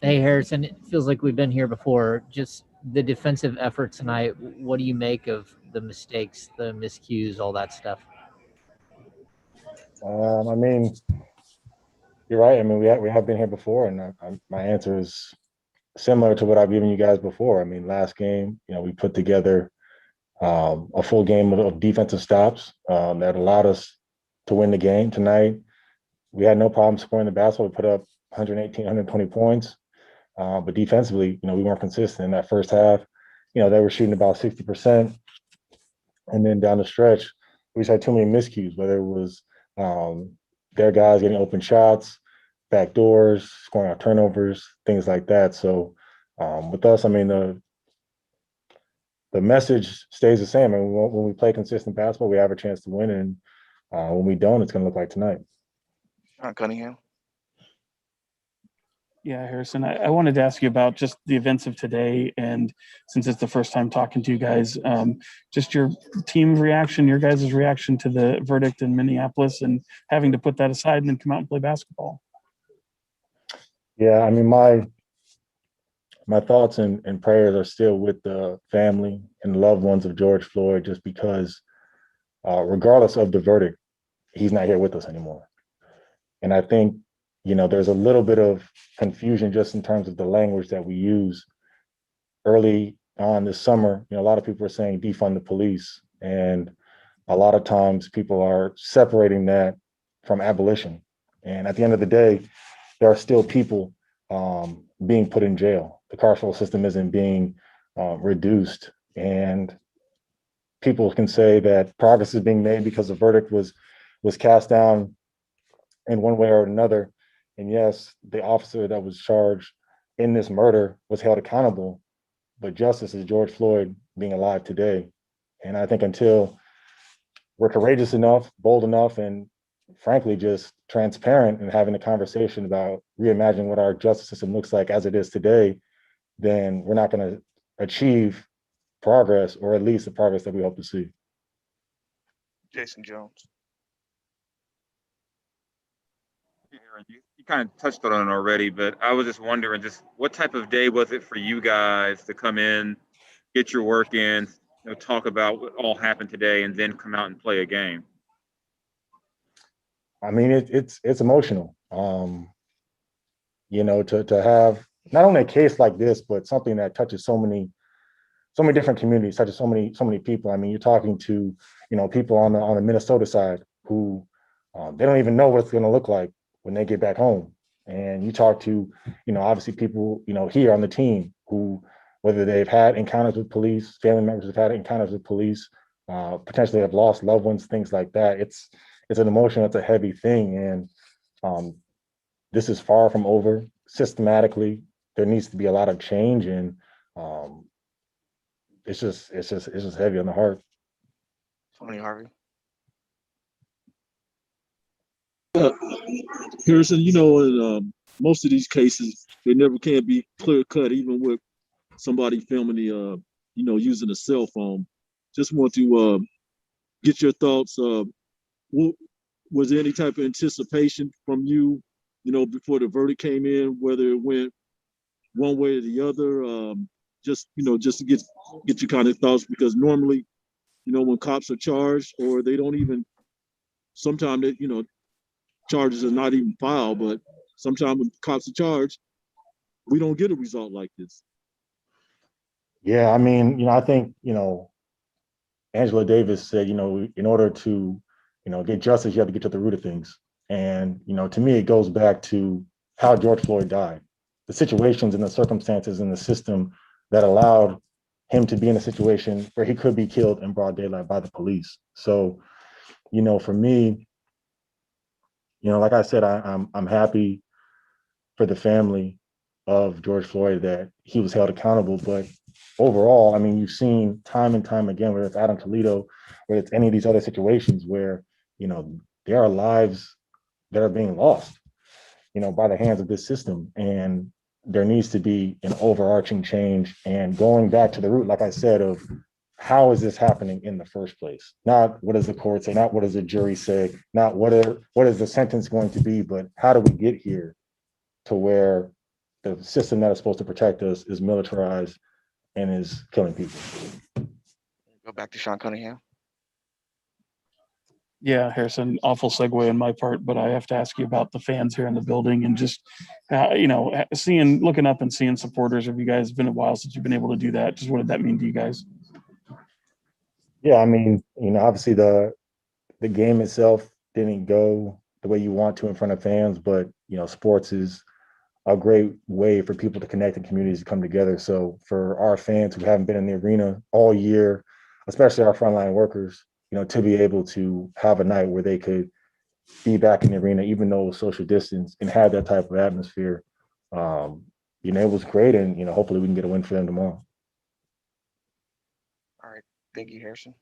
Hey, Harrison, it feels like we've been here before. Just the defensive effort tonight. What do you make of the mistakes, the miscues, all that stuff? I mean, you're right. I mean, we have been here before, and my answer is similar to what I've given you guys before. I mean, last game, we put together a full game of defensive stops that allowed us to win the game tonight. We had no problem scoring the basketball. We put up 118, 120 points, but defensively, we weren't consistent in that first half. They were shooting about 60%, and then down the stretch, we just had too many miscues. Whether it was um, their guys getting open shots, back doors, scoring out turnovers, things like that. So with us, I mean, the message stays the same. And when we play consistent basketball, we have a chance to win. And when we don't, it's going to look like tonight. Cunningham. Yeah, Harrison, I wanted to ask you about just the events of today. And since it's the first time talking to you guys, just your team reaction, your guys' reaction to the verdict in Minneapolis and having to put that aside and then come out and play basketball. Yeah, I mean, my thoughts and prayers are still with the family and loved ones of George Floyd, just because, regardless of the verdict, he's not here with us anymore. And I think, there's a little bit of confusion just in terms of the language that we use early on this summer. A lot of people are saying defund the police. And a lot of times people are separating that from abolition. And at the end of the day, there are still people being put in jail. The carceral system isn't being reduced. And people can say that progress is being made because the verdict was cast down in one way or another. And yes, the officer that was charged in this murder was held accountable, but justice is George Floyd being alive today. And I think until we're courageous enough, bold enough, and frankly, just transparent and having a conversation about reimagining what our justice system looks like as it is today, then we're not going to achieve progress, or at least the progress that we hope to see. Jason Jones. Aaron, you kind of touched on it already, but I was just wondering, just what type of day was it for you guys to come in, get your work in, talk about what all happened today, and then come out and play a game? I mean, it's emotional. To have not only a case like this, but something that touches so many different communities, touches so many people. I mean, you're talking to people on the Minnesota side who they don't even know what it's going to look like when they get back home. And you talk to obviously people here on the team who, whether they've had encounters with police, family members have had encounters with police, potentially have lost loved ones, things like that. It's an emotion. It's a heavy thing, and this is far from over. Systematically, there needs to be a lot of change, and um, it's just heavy on the heart. Tony Harvey. Uh, Harrison, in most of these cases, they never can be clear cut, even with somebody filming using a cell phone. Just want to get your thoughts. Was there any type of anticipation from you, before the verdict came in, whether it went one way or the other? Just to get your kind of thoughts, because normally, when cops are charged, or they don't even, sometimes charges are not even filed, but sometimes when cops are charged, we don't get a result like this. Yeah, I mean, I think Angela Davis said, in order to get justice, you have to get to the root of things. And to me, it goes back to how George Floyd died, the situations and the circumstances in the system that allowed him to be in a situation where he could be killed in broad daylight by the police. So, for me, like I said, I'm happy for the family of George Floyd that he was held accountable. But overall, I mean, you've seen time and time again, whether it's Adam Toledo, whether it's any of these other situations where, there are lives that are being lost, by the hands of this system. And there needs to be an overarching change and going back to the root, like I said, of how is this happening in the first place? Not what does the court say, not what does the jury say, not what is the sentence going to be, but how do we get here to where the system that is supposed to protect us is militarized and is killing people. Go back to Sean Cunningham. Yeah, Harrison, awful segue on my part, but I have to ask you about the fans here in the building and just, looking up and seeing supporters of you guys. It's been a while since you've been able to do that. Just what did that mean to you guys? Yeah, I mean, obviously the game itself didn't go the way you want to in front of fans, but sports is a great way for people to connect and communities to come together. So for our fans who haven't been in the arena all year, especially our frontline workers, to be able to have a night where they could be back in the arena, even though it was social distance, and have that type of atmosphere, it was great. And hopefully we can get a win for them tomorrow. All right. Thank you, Harrison.